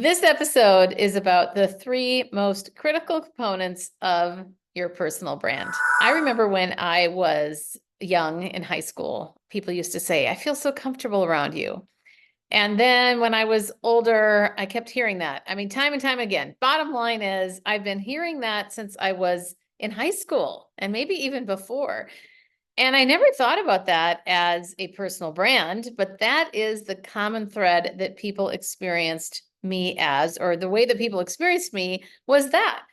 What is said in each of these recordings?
This episode is about the three most critical components of your personal brand. I remember when I was young in high school, people used to say, I feel so comfortable around you. And then when I was older, I kept hearing that. I mean, time and time again. Bottom line is, I've been hearing that since I was in high school and maybe even before. And I never thought about that as a personal brand, but that is the common thread that people experienced me as, or the way that people experienced me was that.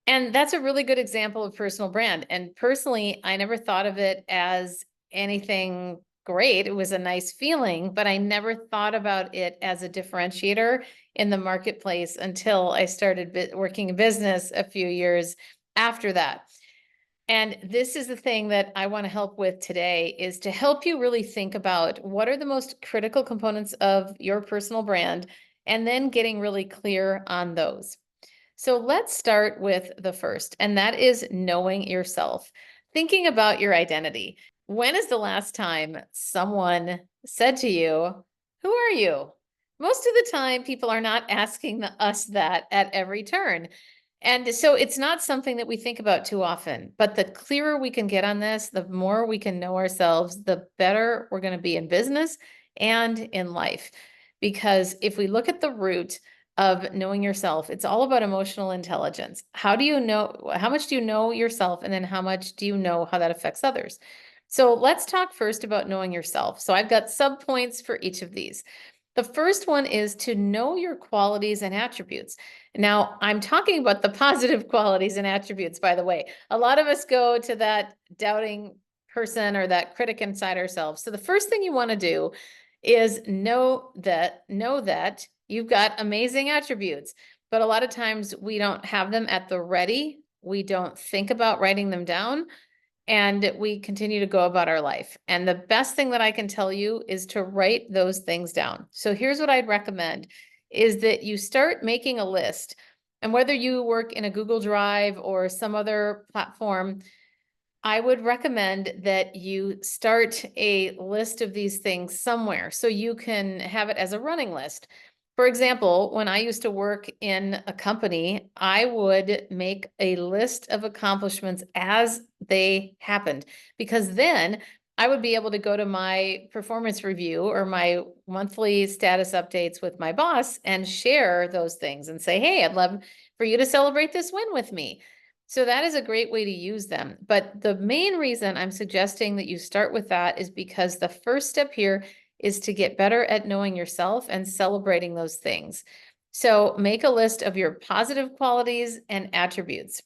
And that's a really good example of personal brand. And personally, I never thought of it as anything great. It was a nice feeling, but I never thought about it as a differentiator in the marketplace until I started working in business a few years after that. And this is the thing that I want to help with today is to help you really think about what are the most critical components of your personal brand and then getting really clear on those. So let's start with the first, and that is knowing yourself, thinking about your identity. When is the last time someone said to you, "Who are you?" Most of the time, people are not asking us that at every turn. And so it's not something that we think about too often, but the clearer we can get on this, the more we can know ourselves, the better we're going to be in business and in life. Because if we look at the root of knowing yourself, it's all about emotional intelligence. How do you know, how much do you know yourself? And then how much do you know how that affects others? So let's talk first about knowing yourself. So I've got subpoints for each of these. The first one is to know your qualities and attributes. Now, I'm talking about the positive qualities and attributes, by the way. A lot of us go to that doubting person or that critic inside ourselves. So the first thing you want to do is know that you've got amazing attributes, but a lot of times we don't have them at the ready. We don't think about writing them down and we continue to go about our life. And the best thing that I can tell you is to write those things down. So here's what I'd recommend is that you start making a list. And whether you work in a Google Drive or some other platform, I would recommend that you start a list of these things somewhere so you can have it as a running list. For example, when I used to work in a company, I would make a list of accomplishments as they happened, because then I would be able to go to my performance review or my monthly status updates with my boss and share those things and say, hey, I'd love for you to celebrate this win with me. So that is a great way to use them. But the main reason I'm suggesting that you start with that is because the first step here is to get better at knowing yourself and celebrating those things. So make a list of your positive qualities and attributes.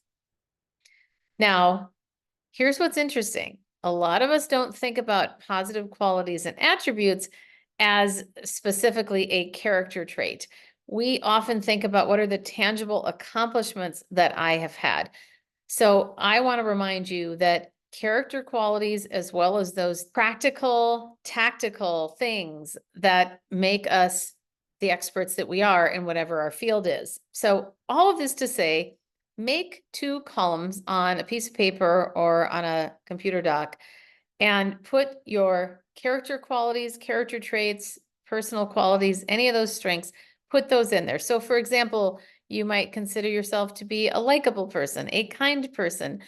Now, here's what's interesting. A lot of us don't think about positive qualities and attributes as specifically a character trait. We often think about what are the tangible accomplishments that I have had. So I want to remind you that character qualities, as well as those practical, tactical things that make us the experts that we are in whatever our field is. So all of this to say, make 2 columns on a piece of paper or on a computer doc and put your character qualities, character traits, personal qualities, any of those strengths, put those in there. So for example, you might consider yourself to be a likable person, a kind person,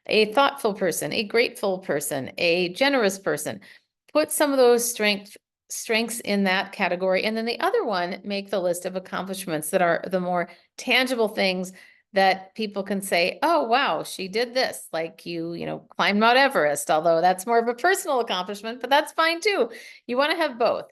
a thoughtful person, a grateful person, a generous person. Put some of those strengths in that category. And then the other one, make the list of accomplishments that are the more tangible things that people can say, oh, wow, she did this, like you climbed Mount Everest, although that's more of a personal accomplishment, but that's fine too. You want to have both.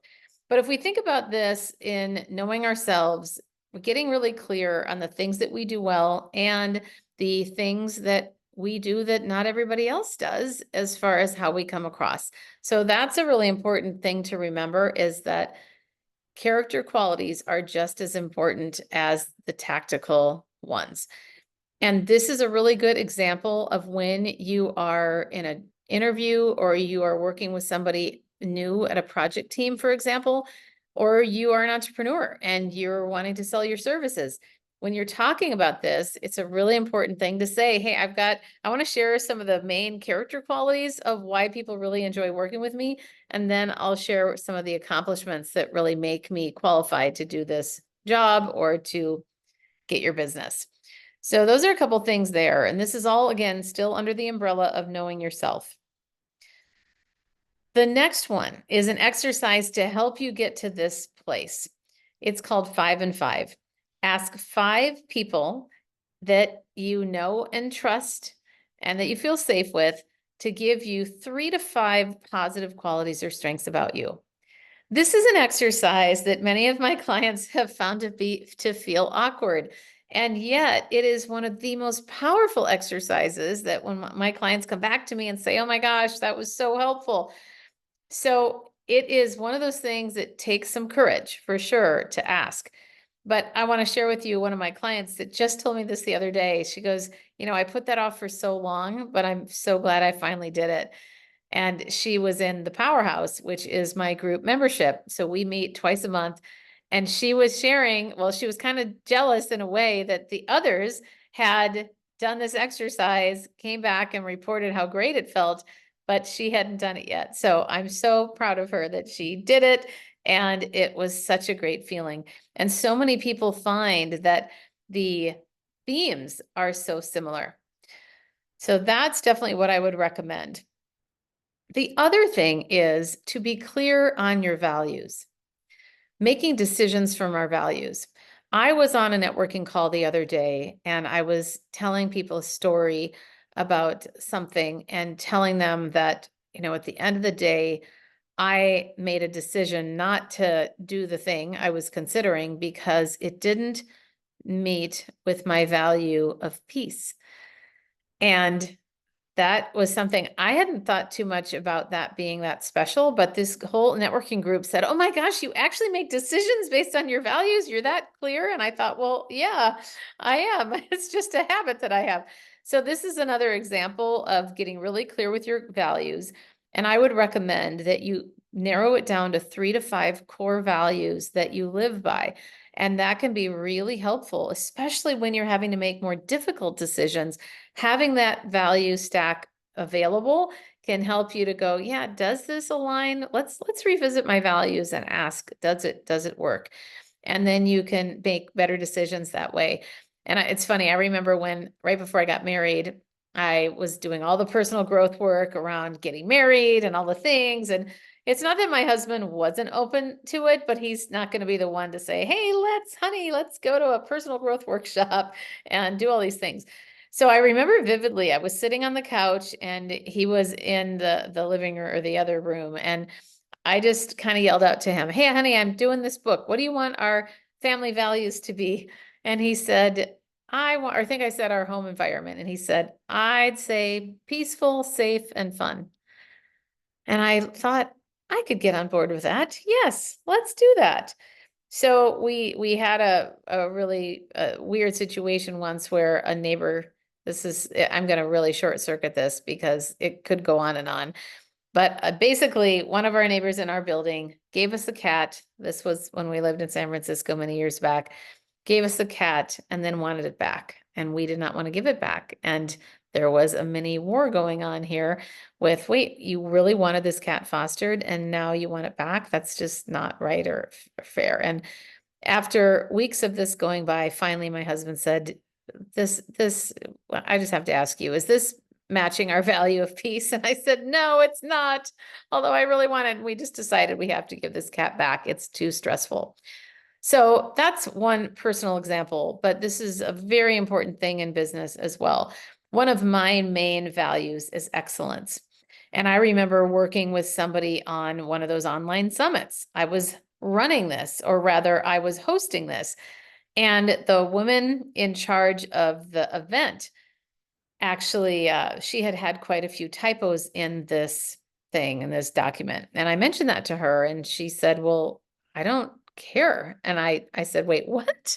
But if we think about this in knowing ourselves, we're getting really clear on the things that we do well and the things that we do that not everybody else does as far as how we come across. So that's a really important thing to remember, is that character qualities are just as important as the tactical ones. And this is a really good example of when you are in an interview or you are working with somebody new at a project team, for example, or you are an entrepreneur and you're wanting to sell your services. When you're talking about this, it's a really important thing to say, hey, I want to share some of the main character qualities of why people really enjoy working with me. And then I'll share some of the accomplishments that really make me qualified to do this job or to get your business. So those are a couple things there. And this is all, again, still under the umbrella of knowing yourself. The next one is an exercise to help you get to this place. It's called 5 and 5. Ask 5 people that you know and trust and that you feel safe with to give you 3 to 5 positive qualities or strengths about you. This is an exercise that many of my clients have found to feel awkward. And yet it is one of the most powerful exercises that when my clients come back to me and say, oh my gosh, that was so helpful. So it is one of those things that takes some courage for sure to ask. But I want to share with you one of my clients that just told me this the other day. She goes, I put that off for so long, but I'm so glad I finally did it. And she was in the Powerhouse, which is my group membership. So we meet twice a month. And she was sharing, well, she was kind of jealous in a way that the others had done this exercise, came back and reported how great it felt, but she hadn't done it yet. So I'm so proud of her that she did it. And it was such a great feeling. And so many people find that the themes are so similar. So that's definitely what I would recommend. The other thing is to be clear on your values, making decisions from our values. I was on a networking call the other day and I was telling people a story about something and telling them that, at the end of the day, I made a decision not to do the thing I was considering because it didn't meet with my value of peace. And that was something I hadn't thought too much about that being that special, but this whole networking group said, oh my gosh, you actually make decisions based on your values. You're that clear. And I thought, well, yeah, I am. It's just a habit that I have. So this is another example of getting really clear with your values. And I would recommend that you narrow it down to 3 to 5 core values that you live by. And that can be really helpful, especially when you're having to make more difficult decisions. Having that value stack available can help you to go, yeah, does this align? Let's revisit my values and ask, does it work? And then you can make better decisions that way. And it's funny, I remember when right before I got married, I was doing all the personal growth work around getting married and all the things. And it's not that my husband wasn't open to it, but he's not going to be the one to say, hey, let's go to a personal growth workshop and do all these things. So I remember vividly, I was sitting on the couch and he was in the living room or the other room. And I just kind of yelled out to him, hey, honey, I'm doing this book. What do you want our family values to be? And he said, I think I said our home environment. And he said, I'd say peaceful, safe, and fun. And I thought I could get on board with that. Yes, let's do that. So we had a really weird situation once where a neighbor, I'm going to really short circuit this because it could go on and on. But basically, one of our neighbors in our building gave us a cat. This was when we lived in San Francisco many years back. Gave us the cat and then wanted it back. And we did not want to give it back. And there was a mini war going on here with, wait, you really wanted this cat fostered and now you want it back? That's just not right or fair. And after weeks of this going by, finally my husband said, I just have to ask you, is this matching our value of peace? And I said, no, it's not. Although I really wanted, we just decided we have to give this cat back. It's too stressful. So that's one personal example, but this is a very important thing in business as well. One of my main values is excellence. And I remember working with somebody on one of those online summits. I was running this, or rather I was hosting this. And the woman in charge of the event, actually, she had quite a few typos in this thing, in this document. And I mentioned that to her and she said, well, I don't care. And I said, wait, what?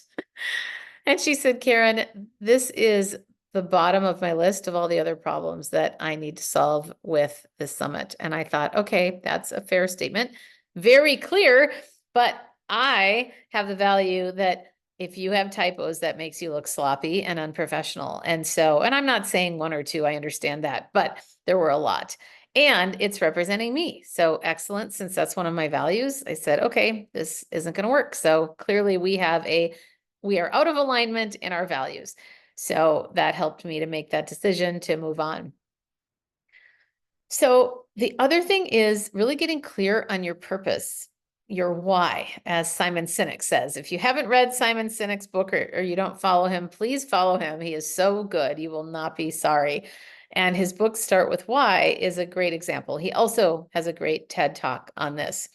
And she said, Karen, this is the bottom of my list of all the other problems that I need to solve with this summit. And I thought, okay, that's a fair statement. Very clear, but I have the value that if you have typos, that makes you look sloppy and unprofessional. And so, and I'm not saying one or two, I understand that, but there were a lot. And it's representing me. So excellent, since that's one of my values. I said, okay, this isn't going to work. So clearly we are out of alignment in our values. So that helped me to make that decision to move on. So the other thing is really getting clear on your purpose, your why, as Simon Sinek says. If you haven't read Simon Sinek's book, or you don't follow him, please follow him. He is so good. You will not be sorry. And his book, Start With Why, is a great example. He also has a great TED Talk on this.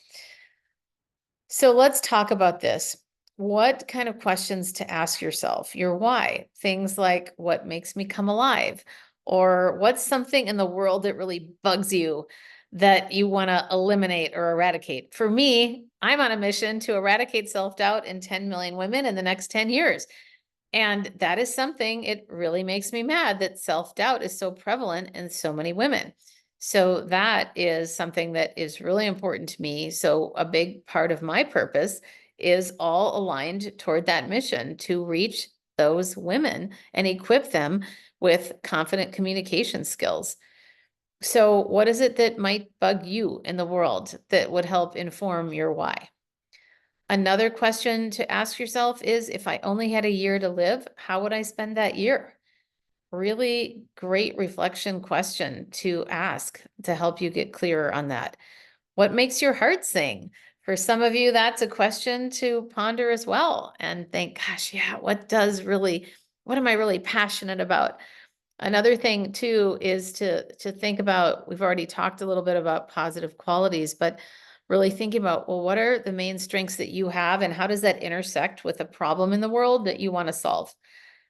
So let's talk about this. What kind of questions to ask yourself? Your why. Things like, what makes me come alive? Or what's something in the world that really bugs you that you want to eliminate or eradicate? For me, I'm on a mission to eradicate self-doubt in 10 million women in the next 10 years. And that is something, it really makes me mad that self-doubt is so prevalent in so many women. So that is something that is really important to me. So a big part of my purpose is all aligned toward that mission to reach those women and equip them with confident communication skills. So what is it that might bug you in the world that would help inform your why? Another question to ask yourself is, if I only had a year to live, how would I spend that year? Really great reflection question to ask to help you get clearer on that. What makes your heart sing? For some of you, that's a question to ponder as well and think, gosh, yeah, what am I really passionate about? Another thing too is to think about, we've already talked a little bit about positive qualities, but really thinking about, well, what are the main strengths that you have and how does that intersect with a problem in the world that you want to solve?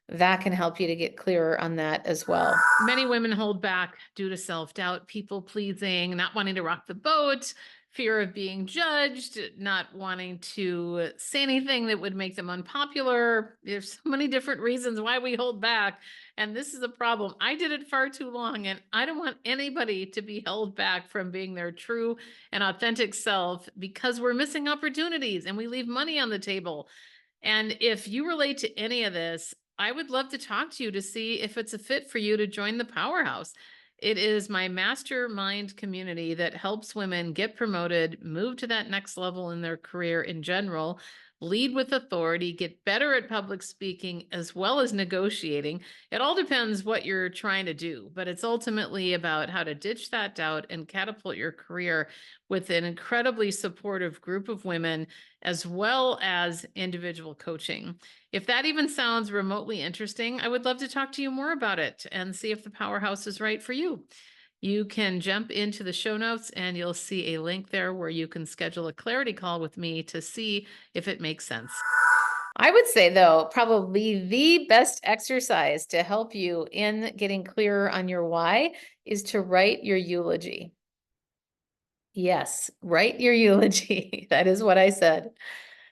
That can help you to get clearer on that as well. Many women hold back due to self-doubt, people pleasing, not wanting to rock the boat, fear of being judged, not wanting to say anything that would make them unpopular. There's so many different reasons why we hold back. And this is a problem. I did it far too long, and I don't want anybody to be held back from being their true and authentic self because we're missing opportunities and we leave money on the table. And if you relate to any of this, I would love to talk to you to see if it's a fit for you to join the Powerhouse. It is my mastermind community that helps women get promoted, move to that next level in their career in general, lead with authority, get better at public speaking, as well as negotiating. It all depends what you're trying to do, but it's ultimately about how to ditch that doubt and catapult your career with an incredibly supportive group of women, as well as individual coaching. If that even sounds remotely interesting, I would love to talk to you more about it and see if the Powerhouse is right for you. You can jump into the show notes and you'll see a link there where you can schedule a clarity call with me to see if it makes sense. I would say, though, probably the best exercise to help you in getting clearer on your why is to write your eulogy. Yes, write your eulogy. That is what I said.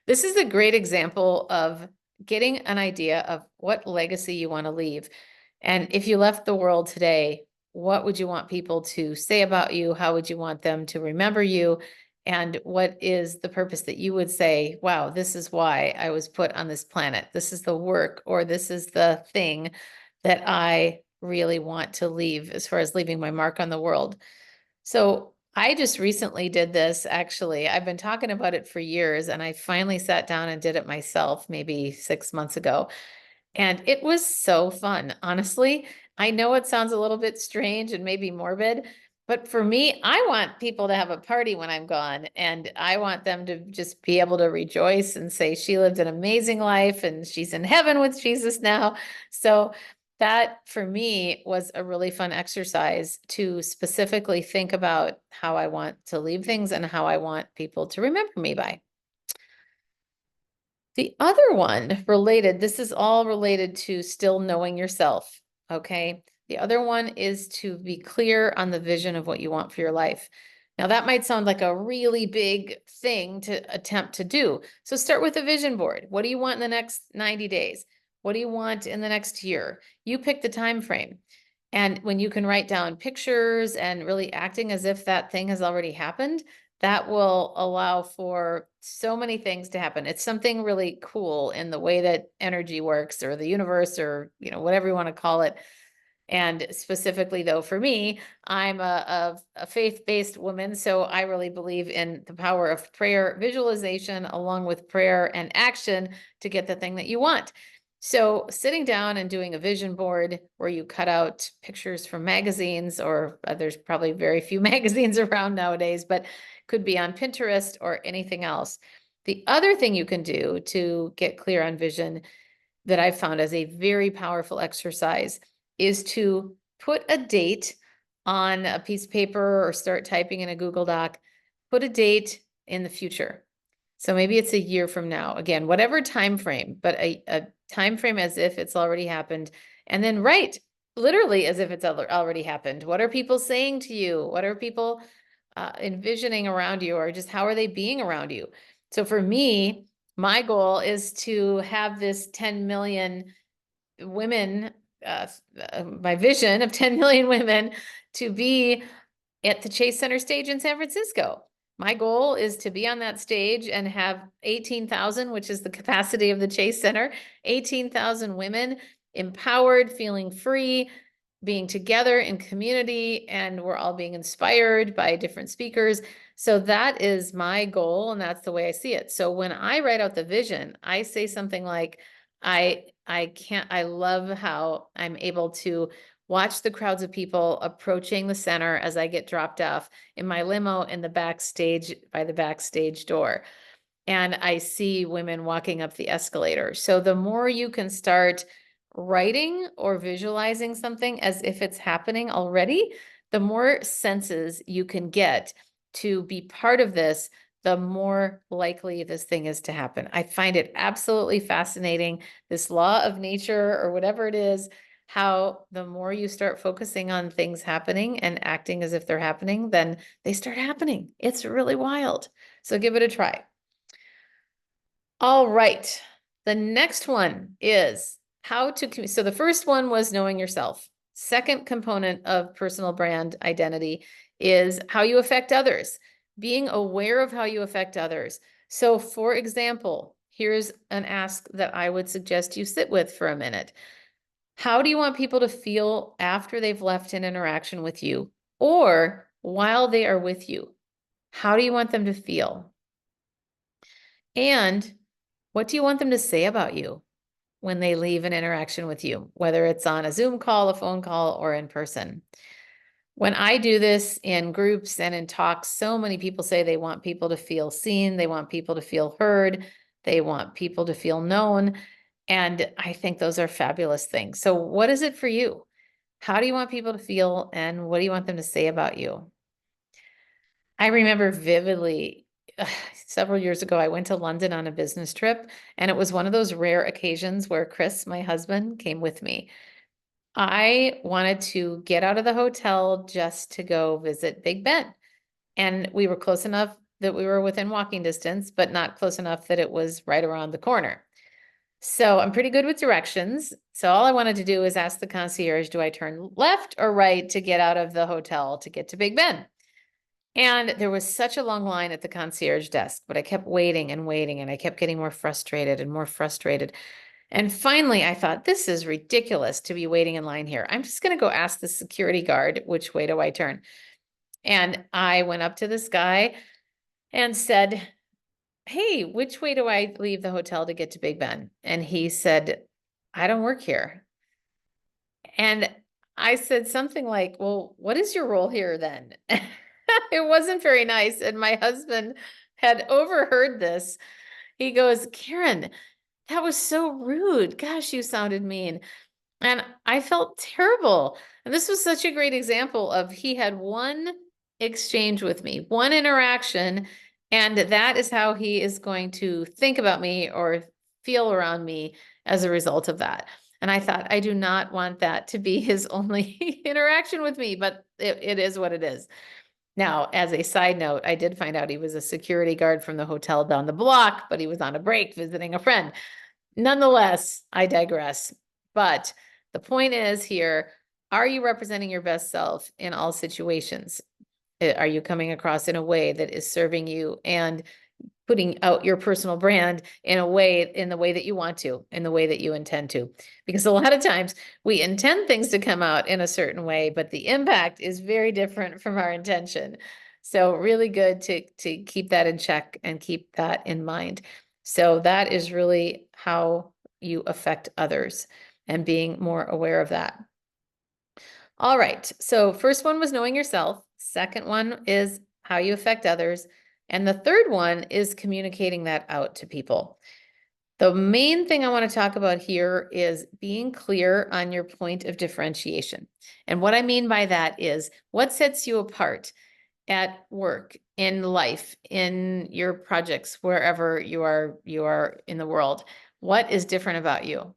This is a great example of getting an idea of what legacy you want to leave. And if you left the world today, what would you want people to say about you? How would you want them to remember you? And what is the purpose that you would say, wow, this is why I was put on this planet. This is the work, or this is the thing that I really want to leave as far as leaving my mark on the world. So I just recently did this, actually. I've been talking about it for years, and I finally sat down and did it myself maybe 6 months ago. And it was so fun, honestly. I know it sounds a little bit strange and maybe morbid, but for me, I want people to have a party when I'm gone, and I want them to just be able to rejoice and say she lived an amazing life and she's in heaven with Jesus now. So that for me was a really fun exercise to specifically think about how I want to leave things and how I want people to remember me by. The other one related, this is all related to still knowing yourself, okay? The other one is to be clear on the vision of what you want for your life. Now, that might sound like a really big thing to attempt to do. So start with a vision board. What do you want in the next 90 days? What do you want in the next year? You pick the time frame. And when you can write down pictures and really acting as if that thing has already happened, that will allow for so many things to happen. It's something really cool in the way that energy works, or the universe, or whatever you want to call it. And specifically though, for me, I'm a faith-based woman, so I really believe in the power of prayer, visualization, along with prayer and action to get the thing that you want. So sitting down and doing a vision board where you cut out pictures from magazines, or there's probably very few magazines around nowadays, but could be on Pinterest or anything else. The other thing you can do to get clear on vision that I've found as a very powerful exercise is to put a date on a piece of paper or start typing in a Google Doc, put a date in the future. So maybe it's a year from now, again, whatever time frame, but a time frame as if it's already happened, and then write literally as if it's already happened. What are people saying to you? What are people envisioning around you, or just how are they being around you? So for me, my goal is to have this 10 million women, my vision of 10 million women to be at the Chase Center stage in San Francisco. My goal is to be on that stage and have 18,000, which is the capacity of the Chase Center, 18,000 women empowered, feeling free, being together in community, and we're all being inspired by different speakers. So that is my goal, and that's the way I see it. So when I write out the vision, I say something like, I love how I'm able to watch the crowds of people approaching the center as I get dropped off in my limo in the backstage by the backstage door. And I see women walking up the escalator. So the more you can start writing or visualizing something as if it's happening already, the more senses you can get to be part of this, the more likely this thing is to happen. I find it absolutely fascinating, this law of nature or whatever it is, how the more you start focusing on things happening and acting as if they're happening, then they start happening. It's really wild. So give it a try. All right. The next one is how to, so the first one was knowing yourself. Second component of personal brand identity is how you affect others, being aware of how you affect others. So for example, here's an ask that I would suggest you sit with for a minute. How do you want people to feel after they've left an interaction with you or while they are with you? How do you want them to feel? And what do you want them to say about you when they leave an interaction with you, whether it's on a Zoom call, a phone call, or in person? When I do this in groups and in talks, so many people say they want people to feel seen, they want people to feel heard, they want people to feel known. And I think those are fabulous things. So what is it for you? How do you want people to feel, and what do you want them to say about you? I remember vividly several years ago, I went to London on a business trip, and it was one of those rare occasions where Chris, my husband, came with me. I wanted to get out of the hotel just to go visit Big Ben. And we were close enough that we were within walking distance, but not close enough that it was right around the corner. So I'm pretty good with directions. So all I wanted to do is ask the concierge, do I turn left or right to get out of the hotel to get to Big Ben? And there was such a long line at the concierge desk, but I kept waiting and waiting, and I kept getting more frustrated and more frustrated. And finally, I thought, this is ridiculous to be waiting in line here. I'm just going to go ask the security guard, which way do I turn? And I went up to this guy and said, hey, which way do I leave the hotel to get to Big Ben? And he said, I don't work here. And I said something like, well, what is your role here then? It wasn't very nice. And my husband had overheard this. He goes, Karen, that was so rude. Gosh, you sounded mean. And I felt terrible. And this was such a great example of he had one exchange with me, one interaction, and that is how he is going to think about me or feel around me as a result of that. And I thought, I do not want that to be his only interaction with me, but it is what it is. Now, as a side note, I did find out he was a security guard from the hotel down the block, but he was on a break visiting a friend. Nonetheless, I digress. But the point is here, are you representing your best self in all situations? Are you coming across in a way that is serving you and putting out your personal brand in the way that you want to, in the way that you intend to. Because a lot of times we intend things to come out in a certain way, but the impact is very different from our intention. So really good to keep that in check and keep that in mind. So that is really how you affect others and being more aware of that. All right. So first one was knowing yourself. Second one is how you affect others. And the third one is communicating that out to people. The main thing I want to talk about here is being clear on your point of differentiation. And what I mean by that is what sets you apart at work, in life, in your projects, wherever you are in the world. What is different about you?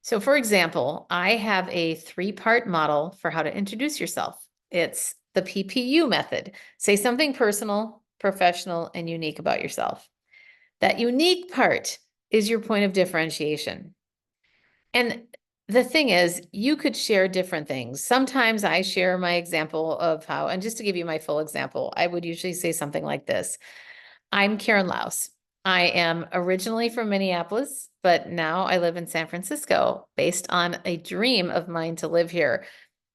So for example, I have a 3-part model for how to introduce yourself. It's the PPU method. Say something personal, professional, and unique about yourself. That unique part is your point of differentiation. And the thing is, you could share different things. Sometimes I share my example of how, and just to give you my full example, I would usually say something like this. I'm Karen Laos. I am originally from Minneapolis, but now I live in San Francisco based on a dream of mine to live here.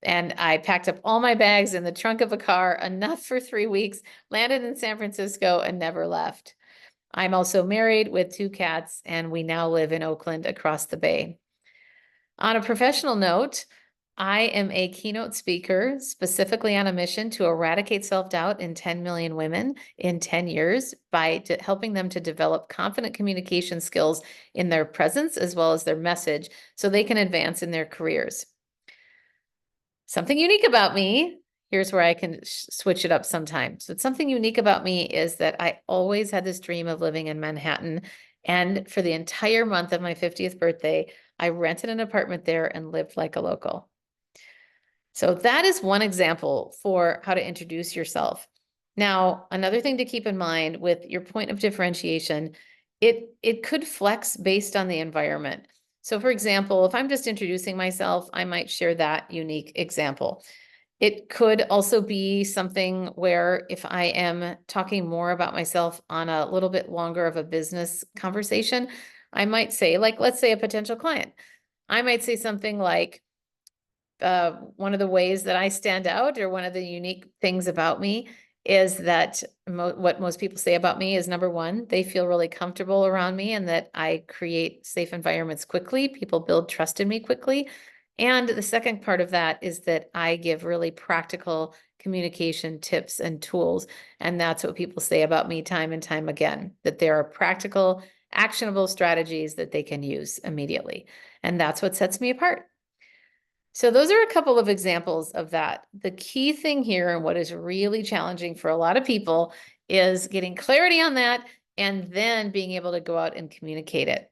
And I packed up all my bags in the trunk of a car, enough for 3 weeks, landed in San Francisco and never left. I'm also married with 2 cats, and we now live in Oakland across the bay. On a professional note, I am a keynote speaker specifically on a mission to eradicate self-doubt in 10 million women in 10 years by helping them to develop confident communication skills in their presence as well as their message so they can advance in their careers. Something unique about me, here's where I can switch it up sometimes. So something unique about me is that I always had this dream of living in Manhattan. And for the entire month of my 50th birthday, I rented an apartment there and lived like a local. So that is one example for how to introduce yourself. Now, another thing to keep in mind with your point of differentiation, it could flex based on the environment. So for example, if I'm just introducing myself, I might share that unique example. It could also be something where if I am talking more about myself on a little bit longer of a business conversation, I might say, like, let's say a potential client, I might say something like, one of the ways that I stand out, or one of the unique things about me, is that what most people say about me is, number one, they feel really comfortable around me and that I create safe environments quickly. People build trust in me quickly. And the second part of that is that I give really practical communication tips and tools. And that's what people say about me time and time again, that there are practical, actionable strategies that they can use immediately. And that's what sets me apart. So those are a couple of examples of that. The key thing here, and what is really challenging for a lot of people, is getting clarity on that and then being able to go out and communicate it.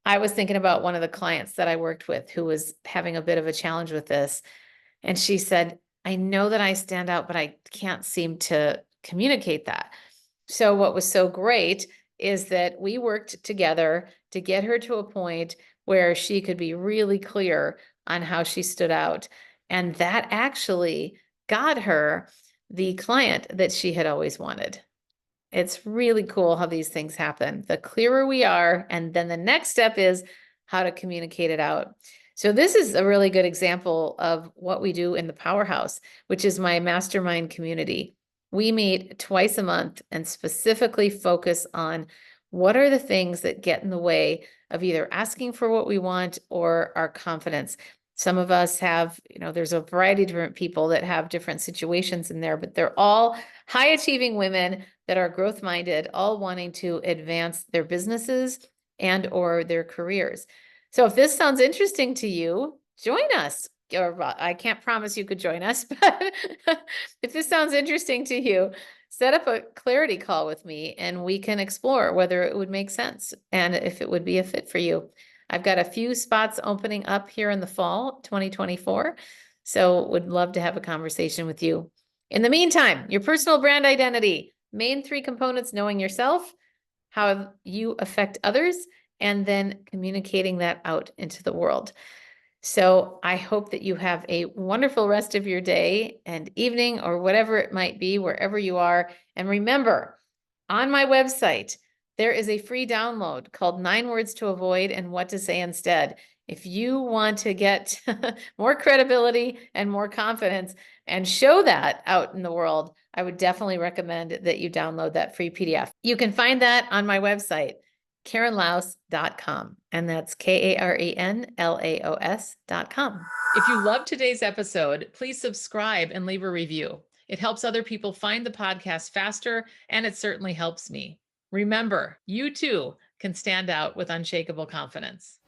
I was thinking about one of the clients that I worked with who was having a bit of a challenge with this. And she said, I know that I stand out, but I can't seem to communicate that. So what was so great is that we worked together to get her to a point where she could be really clear on how she stood out. And that actually got her the client that she had always wanted. It's really cool how these things happen. The clearer we are, and then the next step is how to communicate it out. So this is a really good example of what we do in the Powerhouse, which is my mastermind community. We meet twice a month and specifically focus on what are the things that get in the way of either asking for what we want or our confidence. Some of us have, there's a variety of different people that have different situations in there, but they're all high achieving women that are growth minded, all wanting to advance their businesses and or their careers. So if this sounds interesting to you, join us. Or I can't promise you could join us, but if this sounds interesting to you, set up a clarity call with me and we can explore whether it would make sense and if it would be a fit for you. I've got a few spots opening up here in the fall 2024, so would love to have a conversation with you. In the meantime, your personal brand identity, main 3 components: knowing yourself, how you affect others, and then communicating that out into the world. So I hope that you have a wonderful rest of your day and evening, or whatever it might be, wherever you are. And remember, On my website, there is a free download called 9 Words to Avoid and What to Say Instead. If you want to get more credibility and more confidence and show that out in the world, I would definitely recommend that you download that free PDF. You can find that on my website, KarenLaos.com, and that's KarenLaos.com. If you loved today's episode, please subscribe and leave a review. It helps other people find the podcast faster, and it certainly helps me. Remember, you too can stand out with unshakable confidence.